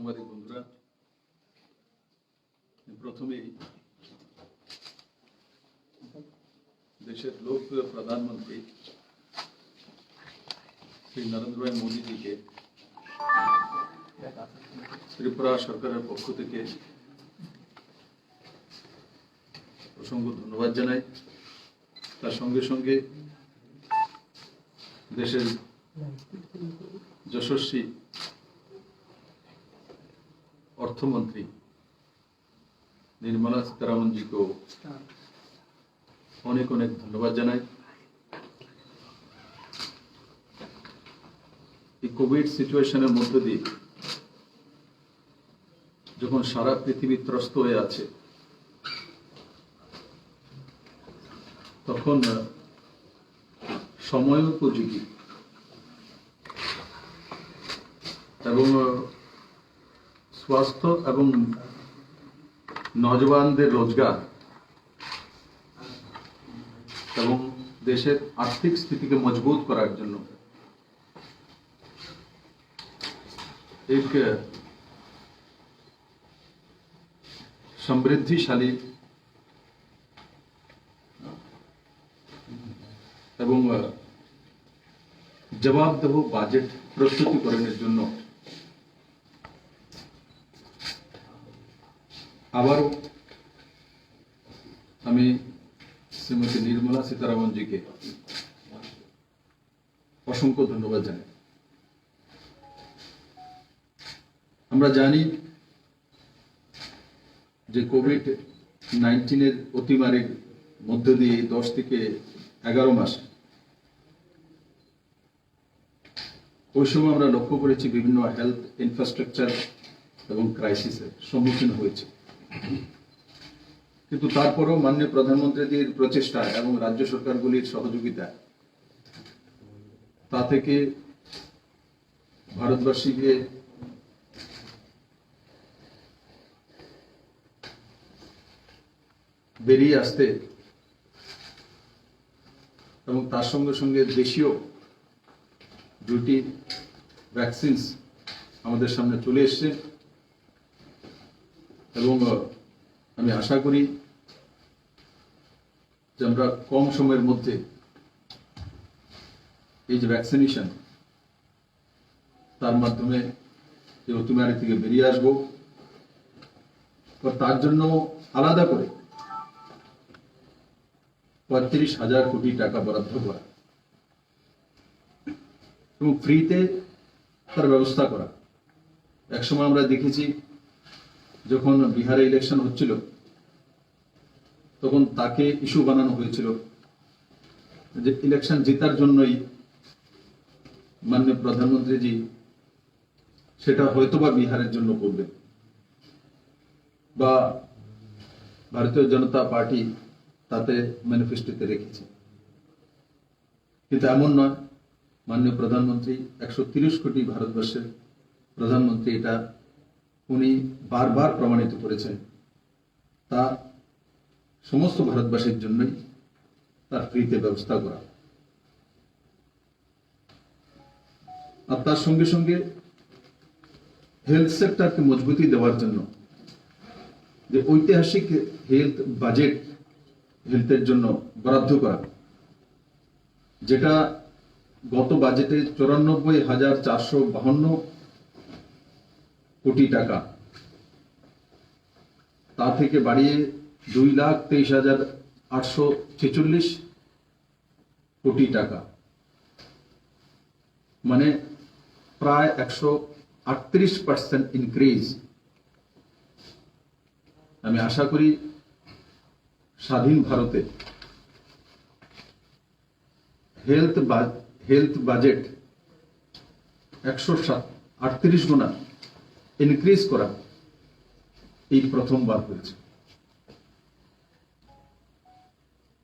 সাংবাদিক বন্ধুরা, প্রথমেই দেশের লোকপ্রিয় প্রধানমন্ত্রী শ্রী নরেন্দ্র ভাই মোদীজিকে ত্রিপুরা সরকারের পক্ষ থেকে অসংখ্য ধন্যবাদ জানাই। তার সঙ্গে সঙ্গে দেশের যশস্বী অর্থমন্ত্রী নির্মলা সীতারামনজিকেও অনেক অনেক ধন্যবাদ জানাই। এই কোভিড সিচুয়েশনের মধ্য দিয়ে যখন সারা পৃথিবী ত্রস্ত হয়ে আছে, তখন সময় উপযোগী এবং স্বাস্থ্য এবং নজওয়ানদের রোজগার এবং দেশের আর্থিক স্থিতিকে মজবুত করার জন্য এক সমৃদ্ধিশালী এবং জবাবদেহ বাজেট প্রস্তুতিকরণের জন্য আবারও আমি শ্রীমতী নির্মলা সীতারামনজিকে অসংখ্য ধন্যবাদ জানাই। আমরা জানি যে কোভিড-19 অতিমারির মধ্য দিয়ে 10 থেকে 11 মাস ওই সময় আমরা লক্ষ্য করেছি বিভিন্ন হেলথ ইনফ্রাস্ট্রাকচার এবং ক্রাইসিসের সম্মুখীন হয়েছে, কিন্তু তারপরেও মাননীয় প্রধানমন্ত্রীর প্রচেষ্টা এবং রাজ্য সরকারগুলির সহযোগিতা তা থেকে ভারতবাসীকে বেরিয়ে আসতে এবং তার সঙ্গে সঙ্গে দেশীয় দুটি ভ্যাকসিনস আমাদের সামনে চলে এসছে এবং আমি আশা করি যে আমরা কম সময়ের মধ্যে এই যে ভ্যাকসিনেশন তার মাধ্যমে এই অতিমারি থেকে বেরিয়ে আসবো। তার জন্য আলাদা করে 35,000 কোটি টাকা বরাদ্দ করা এবং ফ্রিতে তার ব্যবস্থা করা। একসময় আমরা দেখেছি যখন বিহারে ইলেকশন হচ্ছিল তখন তাকে ইস্যু বানানো হয়েছিল যে ইলেকশন জেতার জন্যই মাননীয় প্রধানমন্ত্রীজি সেটা হয়তোবা বিহারের জন্য করবেন, বা ভারতীয় জনতা পার্টি তাতে ম্যানিফেস্টোতে রেখেছে। কিন্তু এমন নয়, মাননীয় প্রধানমন্ত্রী 130 কোটি ভারতবর্ষের প্রধানমন্ত্রী, এটা উনি বারবার প্রমাণিত করেছেন। তা সমস্ত ভারতবাসীর জন্যই তার ফ্রিতে ব্যবস্থা করা। আর তার সঙ্গে সঙ্গে হেলথ সেক্টরকে মজবুতি দেওয়ার জন্য যে ঐতিহাসিক হেলথ বাজেট হেলথের জন্য বরাদ্দ করা, যেটা গত বাজেটে 94,452 কোটি টাকা, তা থেকে বাড়িয়ে 2,23,846 কোটি টাকা, মানে প্রায় 138% ইনক্রিজ। আমি আশা করি স্বাধীন ভারতে হেলথ বাজেট 138 গুণা ইনক্রিজ করা এই প্রথমবার হয়েছে।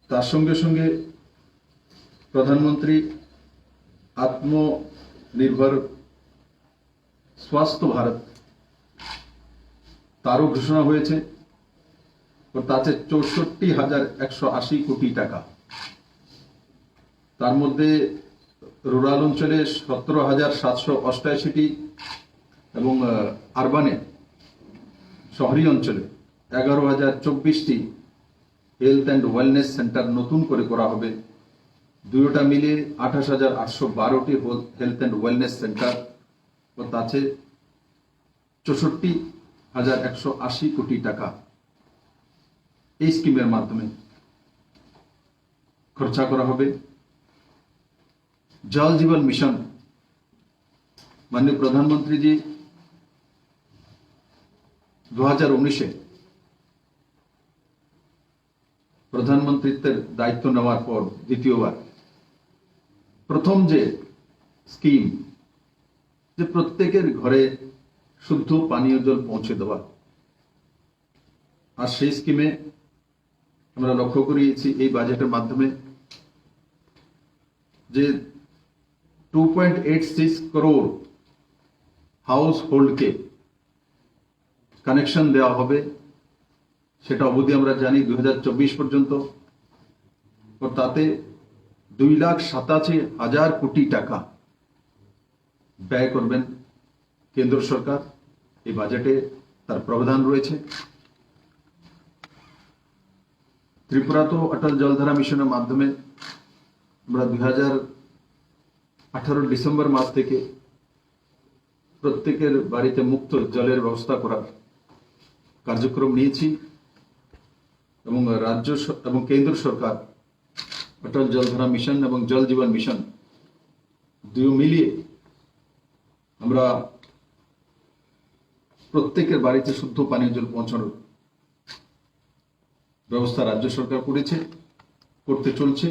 তার সঙ্গে সঙ্গে প্রধানমন্ত্রী আত্মনির্ভর স্বাস্থ্য ভারত তারও ঘোষণা হয়েছে, তাতে 64,180 কোটি টাকা। তার মধ্যে রুরাল অঞ্চলে 17,788টি এবং আরবানে শহরী অঞ্চলে 11,024টি হেলথ অ্যান্ড ওয়েলনেস সেন্টার নতুন করে করা হবে। দুটোটা মিলিয়ে 28,812টি হেলথ অ্যান্ড ওয়েলনেস সেন্টার ও তাতে 64,180 কোটি টাকা এই স্কিমের মাধ্যমে খরচা করা হবে। জল জীবন মিশন माननीय प्रधानमंत्री जी 2019 প্রধানমন্ত্রীত্বের দায়িত্ব নেওয়ার পর দ্বিতীয়বার প্রথম যে স্কিম যে প্রত্যেকের ঘরে শুদ্ধ পানীয় জল পৌঁছে দেওয়া, আর সেই স্কিমে আমরা লক্ষ্য করিয়েছি এই বাজেটের মাধ্যমে যে 2.86 करोड़ हाउस होल्ड के কানেকশন দেওয়া হবে। সেটা অবধি আমরা জানি 2024 পর্যন্ত, ও তাতে 2,87,000 কোটি টাকা ব্যয় করবেন কেন্দ্র সরকার। এই বাজেটে তার प्रावधान রয়েছে। ত্রিপুরা তো অটল জলধারা মিশনের মাধ্যমে আমরা 2018 ডিসেম্বর মাস থেকে প্রত্যেকের বাড়িতে মুক্ত জলের ব্যবস্থা করার কার্যক্রম নিয়েছি এবং রাজ্য এবং কেন্দ্র সরকার অটল জলধারা মিশন এবং জল জীবন মিশন দুই মিলিয়ে আমরা প্রত্যেকের বাড়িতে শুদ্ধ পানীয় জল পৌঁছানোর ব্যবস্থা রাজ্য সরকার করেছে, করতে চলছে।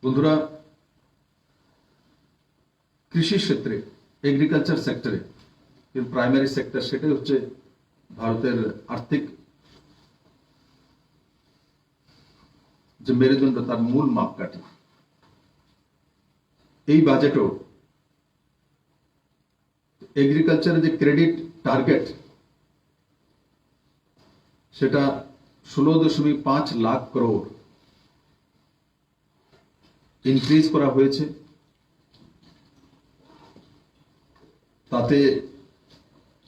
বন্ধুরা, কৃষি ক্ষেত্রে এগ্রিকালচার সেক্টরে প্রাইমারি সেক্টর সেটাই হচ্ছে ভারতের আর্থিক যে মেরুদণ্ড, তার মূল মাপকাঠি। এই বাজেটও এগ্রিকালচারের যে ক্রেডিট টার্গেট সেটা 16.5 লাখ করোড় ইনক্রিজ করা হয়েছে। তাতে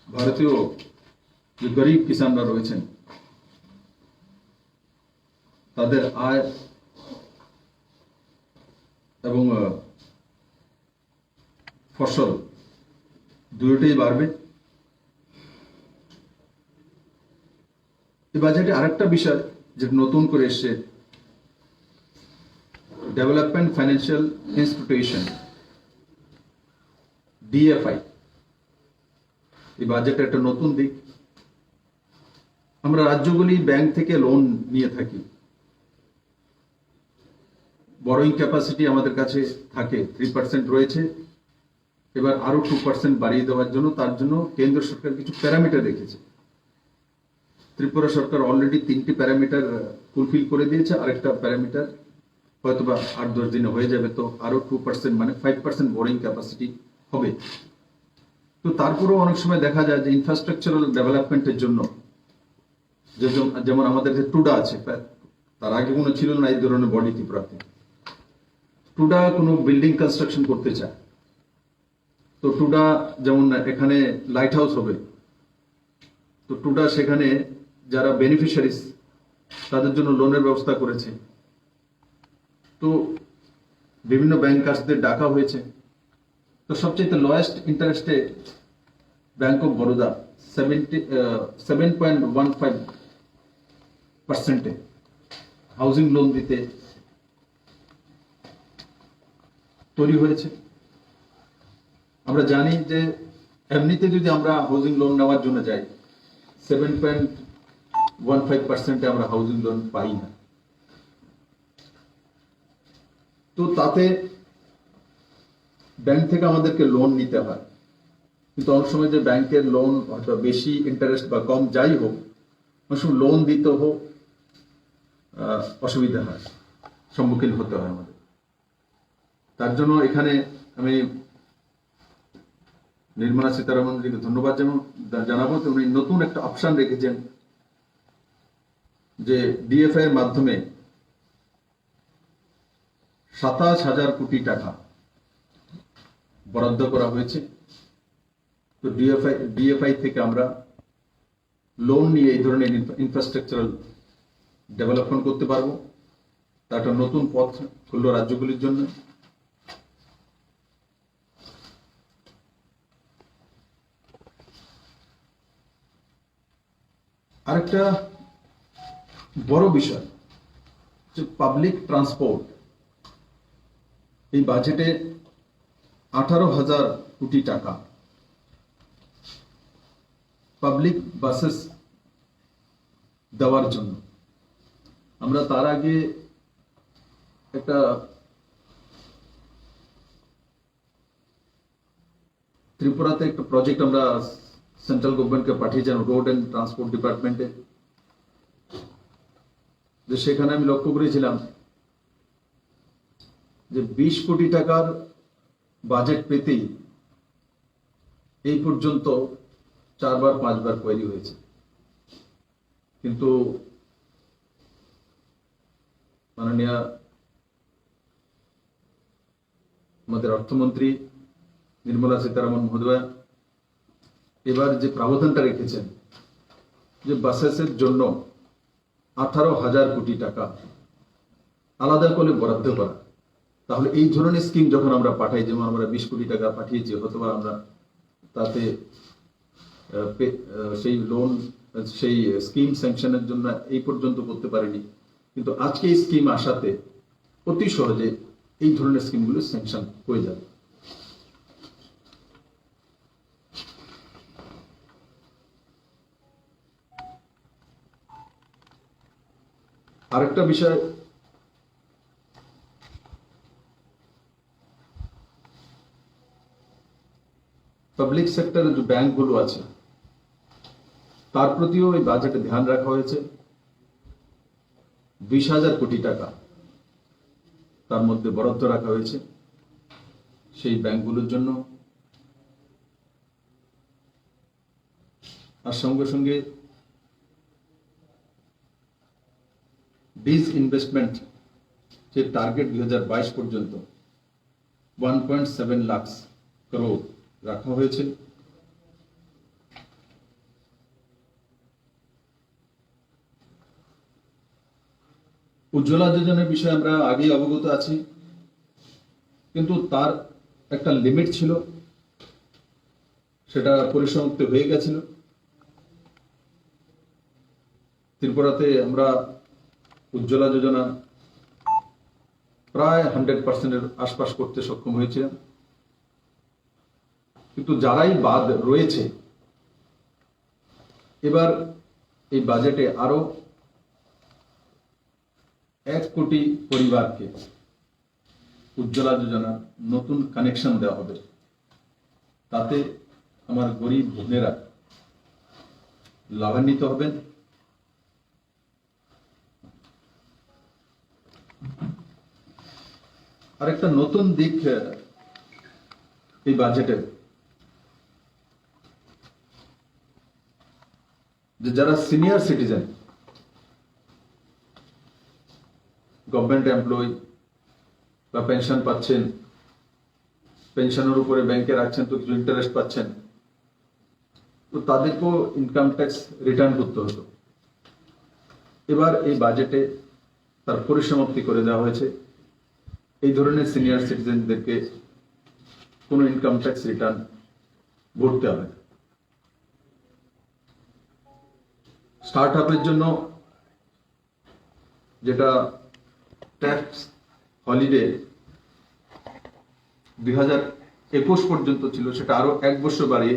ভারতীয় যে গরিব কিষানরা রয়েছেন তাদের আয় এবং ফসল দুটোই বাড়বে। এই বাজেটে আরেকটা বিষয় যেটা নতুন করে এসছে, ডেভেলপমেন্ট ফাইন্যান্সিয়াল ইনস্টিটিউশন DFI। এই বাজেটে একটা নতুন দিক। আমরা রাজ্যগুলি ব্যাংক থেকে লোন নিয়ে থাকি, বরোইং ক্যাপাসিটি আমাদের কাছে থাকে 3% রয়েছে। এবার আরো 2% বাড়িয়ে দেওয়ার জন্য, তার জন্য কেন্দ্র সরকার কিছু প্যারামিটার রেখেছে। ত্রিপুরা সরকার অলরেডি 3টি প্যারামিটার ফুলফিল করে দিয়েছে, আরেকটা প্যারামিটার হয়তোবা 8-10 দিনে হয়ে যাবে। তো আরো 2% মানে 5% বোরিং ক্যাপাসিটি হবে। তো তারপরেও অনেক সময় দেখা যায় যে ইনফ্রাস্ট্রাকচারাল ডেভেলপমেন্টের জন্য যেমন আমাদের যে টুডা আছে, তার আগে কোনো ছিল না এই ধরনের বডি ত্রিপুরাতে। টুডা কোনো বিল্ডিং কনস্ট্রাকশন করতে চায়, তো টুডা যেমন এখানে লাইট হাউস হবে, তো টুডা সেখানে যারা বেনিফিশিয়ারিজ তাদের জন্য লোনের ব্যবস্থা করেছে। তো বিভিন্ন ব্যাংকার্সদের ডাকা হয়েছে। তো সবচেয়ে লোয়েস্ট ইন্টারেস্টে bank of Baroda 7.15% housing loan দিতে তৈরি হয়েছে। আমরা জানি যে এমনিতে যদি আমরা হাউজিং লোন নেওয়ার জন্য যাই 7.15% আমরা হাউজিং লোন পাই না। তো তাতে ব্যাংক থেকে আমাদেরকে লোন নিতে হয়, কিন্তু অনেক সময় যে ব্যাংকের লোন হয়তো বেশি ইন্টারেস্ট বা কম যাই হোক, অনেক সময় লোন দিতে হোক অসুবিধা হয়, সম্মুখীন হতে হয় আমাদের। তার জন্য এখানে আমি নির্মলা সীতারামনজিকে ধন্যবাদ জানাবো। উনি নতুন একটা অপশন রেখেছেন যে DFI এর মাধ্যমে 27,000 কোটি টাকা বরাদ্দ করা হয়েছে। তো ডিএফআই থেকে আমরা লোন নিয়ে এই ধরনের ইনফ্রাস্ট্রাকচারাল ডেভেলপমেন্ট করতে পারবো। তা একটা নতুন পথ খুললো রাজ্যগুলির জন্য। আরেকটা বড় বিষয় যে পাবলিক ট্রান্সপোর্ট, এই বাজেটে 18,000 কোটি টাকা পাবলিক বাসেস দেওয়ার জন্য। আমরা তার আগে একটা ত্রিপুরাতে একটা প্রজেক্ট আমরা সেন্ট্রাল গভর্নমেন্টকে পাঠিয়েছিলাম রোড অ্যান্ড ট্রান্সপোর্ট ডিপার্টমেন্টে, যে সেখানে আমি লক্ষ্য করেছিলাম যে 20 কোটি টাকার বাজেট পেতেই এই পর্যন্ত 4-5 কোয়েরি হয়েছে। কিন্তু মাননীয় আমাদের অর্থমন্ত্রী নির্মলা সীতারামন মহোদয়া এবার যে প্রাবধানটা রেখেছেন যে বাসেসের জন্য 18,000 কোটি টাকা আলাদা করে বরাদ্দ করা, তাহলে এই ধরনের স্কিম যখন আমরা পাঠাই, যেমন আমরা 20 কোটি টাকা পাঠিয়েছি, অথবা আমরা তাতে সেই লোন সেই স্কিম স্যাংশনের জন্য এই পর্যন্ত করতে পারিনি, কিন্তু আজকে এই স্কিম আসাতে অতি সহজে এই ধরনের স্কিমগুলো স্যাংশন হয়ে যাবে। আরেকটা বিষয়, পাবলিক সেক্টরের যে ব্যাংকগুলো আছে তার প্রতিও এই বাজেটে ধ্যান রাখা হয়েছে। 20,000 কোটি টাকা তার মধ্যে বরাদ্দ রাখা হয়েছে সেই ব্যাংকগুলোর জন্য। আর সঙ্গে সঙ্গে ডিসইনভেস্টমেন্ট যে টার্গেট 2022 পর্যন্ত 1.7 লাখ করোড় রাখা হয়েছে। উজ্জ্বলা যোজনার বিষয়ে আমরা আগেই অবগত আছি, কিন্তু তার একটা লিমিট ছিল, সেটা পরিসমাপ্তি হয়ে গেছিল। ত্রিপুরাতে আমরা উজ্জ্বলা যোজনা প্রায় 100%-এর আশপাশ করতে সক্ষম হয়েছিলাম, কিন্তু যারাই বাদ রয়েছে এবার এই বাজেটে আরো 1 কোটি পরিবারকে উজ্জ্বলা যোজনা নতুন কানেকশন দেওয়া হবে। তাতে আমার গরিব বোনেরা লাভান্বিত হবেন। আরেকটা নতুন দিক এই বাজেটে, যে যারা সিনিয়র সিটিজেন, গভর্নমেন্ট এমপ্লয়ি বা পেনশন পাচ্ছেন, পেনশনের উপরে ব্যাংকে রাখছেন তো কিছু ইন্টারেস্ট পাচ্ছেন, তো তাদেরকেও ইনকাম ট্যাক্স রিটার্ন করতে হতো। এবার এই বাজেটে তার পরিসমাপ্তি করে দেওয়া হয়েছে। এই ধরনের সিনিয়র সিটিজেনদেরকে কোনো ইনকাম ট্যাক্স রিটার্ন ভরতে হবে। স্টার্ট আপের জন্য যেটা ট্যাক্স হলিডে 2021 পর্যন্ত ছিল, সেটা আরো 1 বছর বাড়িয়ে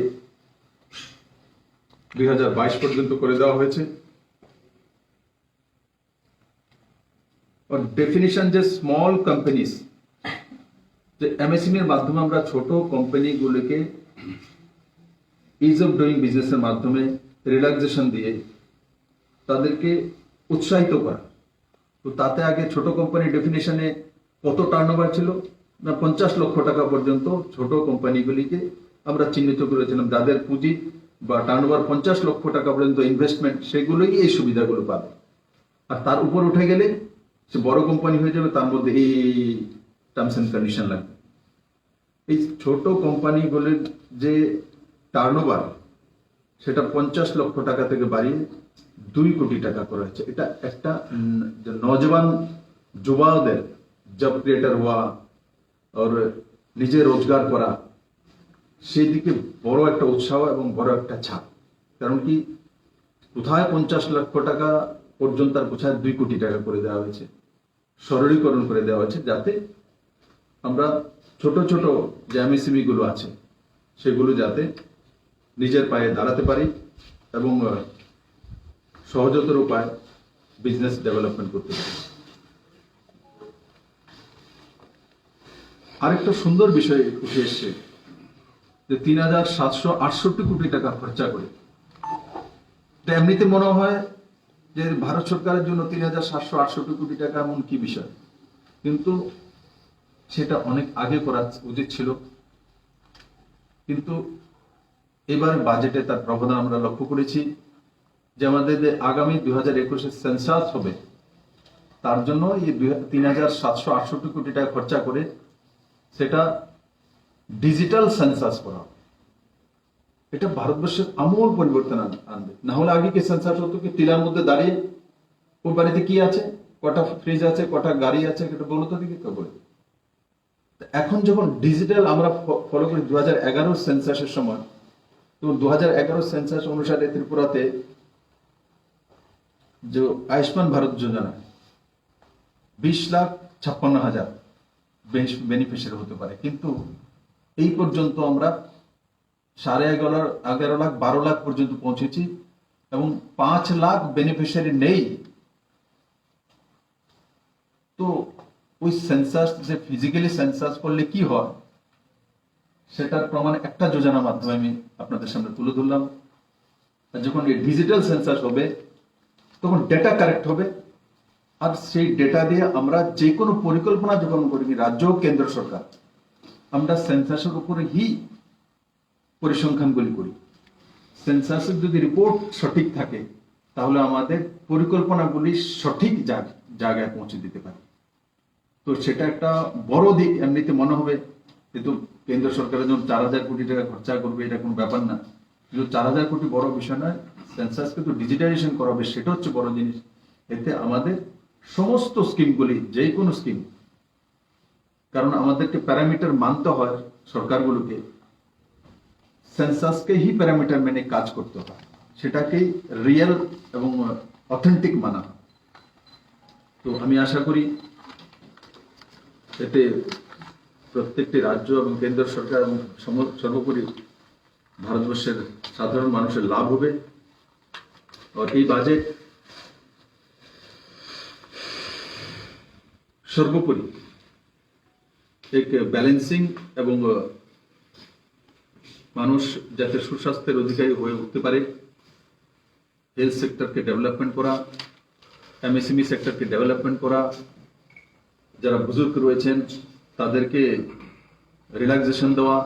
2022 পর্যন্ত করে দেওয়া হয়েছে। और डेफिनेशन যে স্মল কোম্পানিজ, যে এমএসএমই এর মাধ্যমে আমরা ছোট কোম্পানিগুলোকে ইজ অফ ডুইং বিজনেসের মাধ্যমে রিল্যাক্সেশন দিয়ে তাদেরকে উৎসাহিত করা। তো তাতে আগে ছোট কোম্পানি ডেফিনেশনে কত টার্নওভার ছিল না 50 লক্ষ টাকা পর্যন্ত ছোট কোম্পানিগুলিকে আমরা চিহ্নিত করেছিলাম, যাদের পুঁজি বা টার্নওভার 50 লক্ষ টাকা পর্যন্ত ইনভেস্টমেন্ট, সেগুলোই এই সুবিধাগুলো পাবে। আর তার উপর উঠে গেলে সে বড় কোম্পানি হয়ে যাবে, তার মধ্যে এই টার্মস এন্ড কন্ডিশন লাগবে। এই ছোট কোম্পানিগুলির যে টার্নওভার সেটা 50 লক্ষ টাকা থেকে বাড়িয়ে 2 কোটি টাকা করা হয়েছে। এটা একটা নজওয়ান যুবাদের জব ক্রিয়েটার হওয়া আর নিজে রোজগার করা, সেই দিকে বড় একটা উৎসাহ এবং বড় একটা ছাপ। কারণ কি, কোথায় 50 লক্ষ টাকা পর্যন্ত আর কোথায় 2 কোটি টাকা করে দেওয়া হয়েছে, সরলীকরণ করে দেওয়া হয়েছে, যাতে আমরা ছোট ছোট যে এমএসএমই গুলো আছে সেগুলো যাতে নিজের পায়ে দাঁড়াতে পারি এবং সহজতর উপায় বিজনেস ডেভেলপমেন্ট করতে পারি। আরেকটা সুন্দর বিষয় উঠে এসছে যে 3,768 কোটি টাকা খরচা করে। এমনিতে মনে হয় যে ভারত সরকারের জন্য 3,768 কোটি টাকা এমন কি বিষয়, কিন্তু সেটা অনেক আগে করা উচিত ছিল। কিন্তু এবার বাজেটে তার প্রবণতা আমরা লক্ষ্য করেছি যে আমাদের যে আগামী 2021 সেন্সাস হবে, তার জন্য এই 3,768 কোটি টাকা খরচা করে সেটা ডিজিটাল সেন্সাস করা হবে। এটা ভারতবর্ষের আমূল পরিবর্তন আনবে। না হলে আগে কি সেন্সাস হতো কি টিলার মধ্যে দাঁড়িয়ে ওর বাড়িতে কি আছে, কটা ফ্রিজ আছে, কটা গাড়ি আছে, এটা বলো তো দেখি, কেউ বলে। এখন যখন ডিজিটাল আমরা ফলো করি 2011 সেন্সাসের সময়, তো 2011 সেন্সাস অনুসারে ত্রিপুরাতে যে আয়ুষ্মান ভারত যোজনা 20,56,000 বেনিফিশিয়ারি হতে পারে, কিন্তু এই পর্যন্ত আমরা 11.5 লাখ 12 লাখ পর্যন্ত পৌঁছেছি এবং 5 লাখ বেনিফিশিয়ারি নেই। তো ওই সেন্সাস যে ফিজিক্যালি সেন্সাস করলে কি হয় সেটার প্রমাণ একটা যোজনার মাধ্যমে আমি আপনাদের সামনে তুলে ধরলাম। যখন এই ডিজিটাল সেন্সাস হবে তখন ডেটা কারেক্ট হবে, আর সেই ডেটা দিয়ে আমরা যে কোনো পরিকল্পনা যখন করি, রাজ্য ও কেন্দ্র সরকার, আমরা সেন্সাসের উপরে হি পরিসংখ্যানগুলি করি। সেন্সাসের যদি রিপোর্ট সঠিক থাকে তাহলে আমাদের পরিকল্পনাগুলি সঠিক জায়গায় পৌঁছে দিতে পারে। তো সেটা একটা বড় দিক। এমনিতে মনে হবে কিন্তু কেন্দ্র সরকারের জন্য 4,000 কোটি টাকা খরচা করবে, এটা কোনো ব্যাপার না। কিন্তু 4,000 কোটি বড় বিষয় নয়, সেন্সাস কিন্তু ডিজিটাইজেশন করা হবে, সেটা হচ্ছে বড় জিনিস। এতে আমাদের সমস্ত স্কিমগুলি, যে কোনো স্কিম, কারণ আমাদেরকে প্যারামিটার মানতে হয় সরকারগুলোকে, সেন্সাসকে হি প্যারামিটার মেনে কাজ করতে হয়, সেটাকেই রিয়েল এবং অথেন্টিক মানা হয়। তো আমি আশা করি এতে প্রত্যেকটি রাজ্য এবং কেন্দ্র সরকার এবং সর্বোপরি ভারতবর্ষের সাধারণ মানুষের লাভ হবে। আর এই বাজেট সর্বোপরি এক ব্যালেন্সিং এবং মানুষ যাতে সুস্বাস্থ্যের অধিকারী হয়ে উঠতে পারে, হেলথ সেক্টরকে ডেভেলপমেন্ট করা, এমএসএমই সেক্টরকে ডেভেলপমেন্ট করা, যারা বুজুর্গ রয়েছেন তাদেরকে রিল্যাক্সেশন দেওয়া,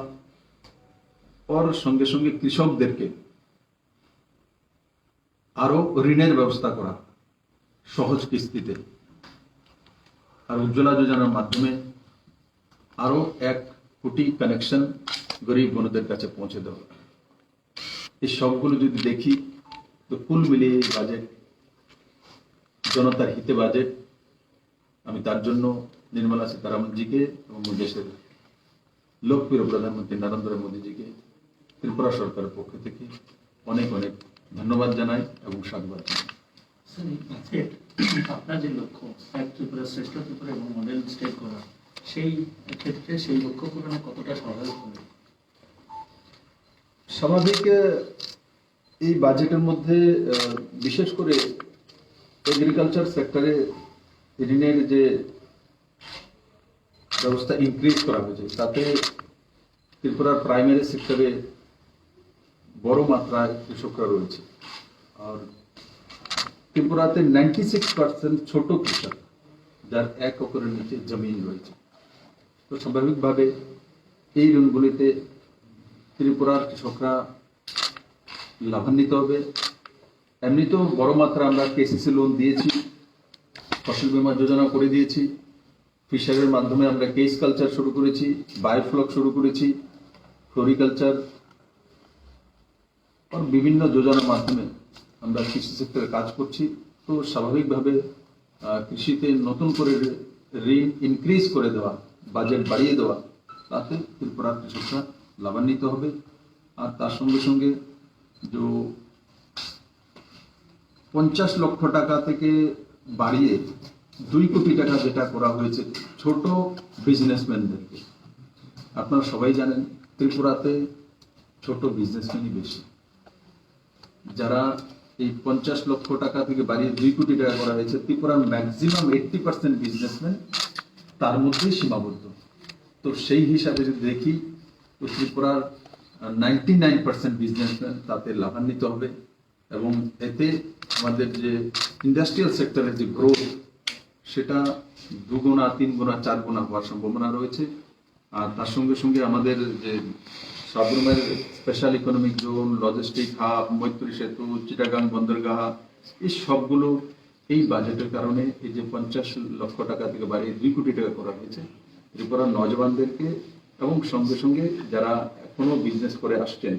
और সঙ্গে সঙ্গে কৃষকদেরকে আরো ঋণের ব্যবস্থা করা সহজ কিস্তিতে, আর উজ্জ্বলা যোজনার মাধ্যমে আরো 1 কোটি কানেকশন গরিব বন্ধুদের কাছে পৌঁছে দেওয়া। এই সবগুলো যদি দেখি তো কুল মিলিয়ে বাজেট জনতার হিতে বাজেট। আমি তার জন্য নির্মলা সীতারামন জিকে এবং দেশের লোকপ্রিয় প্রধানমন্ত্রী নরেন্দ্র মোদীজিকে ত্রিপুরা সরকারের পক্ষ থেকে অনেক অনেক ধন্যবাদ জানাই এবং সাধুবাদ জানাই। আপনার যে লক্ষ্য এক ত্রিপুরা শ্রেষ্ঠ ত্রিপুরা এবং মডেল স্টেট করা, সেই ক্ষেত্রে সেই লক্ষ্য পূরণে কতটা সহায়ক হবে? স্বাভাবিক এই বাজেটের মধ্যে বিশেষ করে এগ্রিকালচার সেক্টরে ঋণের যে ব্যবস্থা ইনক্রিজ করা হয়েছে, তাতে ত্রিপুরার প্রাইমারি সেক্টরে বড় মাত্রায় কৃষকরা রয়েছে। আর ত্রিপুরাতে 96% ছোট কৃষক, যার 1 একরের নিচে জমিন রয়েছে। তো স্বাভাবিকভাবে এই ঋণগুলিতে ত্রিপুরার কৃষকরা লাভান্বিত হবে। এমনিতেও বড় মাত্রা আমরা কেসিসি লোন দিয়েছি, ফসল বীমা যোজনা করে দিয়েছি, ফিশারের মাধ্যমে আমরা কেস কালচার শুরু করেছি, বায়োফ্লক শুরু করেছি, ফ্লোরিকালচার আর বিভিন্ন যোজনার মাধ্যমে আমরা কৃষি সেক্টরে কাজ করছি। তো স্বাভাবিকভাবে কৃষিতে নতুন করে ঋণ ইনক্রিজ করে দেওয়া, বাজেট বাড়িয়ে দেওয়া, তাতে ত্রিপুরা কৃষকরা লাভান্বিত হবে। আর তার সঙ্গে সঙ্গে যে 50 লক্ষ টাকা থেকে বাড়িয়ে 2 কোটি টাকা যেটা করা হয়েছে ছোট বিজনেসম্যানদেরকে, আপনারা সবাই জানেন ত্রিপুরাতে ছোট বিজনেসম্যানই বেশি। যারা এই 50 লক্ষ টাকা থেকে বাড়িয়ে 2 কোটি টাকা করা হয়েছে, ত্রিপুরার ম্যাক্সিমাম 80% বিজনেসম্যান তার মধ্যেই সীমাবদ্ধ। তো সেই হিসাবে যদি দেখি তো ত্রিপুরার 99% বিজনেসম্যান তাতে লাভান্বিত হবে এবং এতে আমাদের যে ইন্ডাস্ট্রিয়াল সেক্টরের যে গ্রোথ সেটা 2 গুণা 3 গুণা 4 গুণা হওয়ার সম্ভাবনা রয়েছে। আর তার সঙ্গে সঙ্গে আমাদের যে সাবরুমের special economic zone, logistic hub, Maitri Setu, Chittagong বন্দরগাহ, এই সবগুলো এই বাজেটের কারণে এই যে 50 লক্ষ টাকা থেকে বাড়িয়ে 2 কোটি টাকা করা হয়েছে, ত্রিপুরার নজওয়ানদেরকে এবং সঙ্গে সঙ্গে যারা এখনো বিজনেস করে আসছেন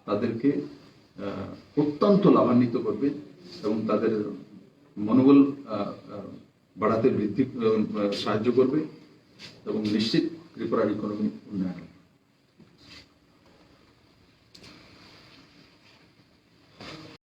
তাদেরকে অত্যন্ত লাভান্বিত করবে এবং তাদের মনোবল বাড়াতে বৃদ্ধি সাহায্য করবে এবং নিশ্চিত ত্রিপুরার ইকোনমি উন্নয়ন হবে।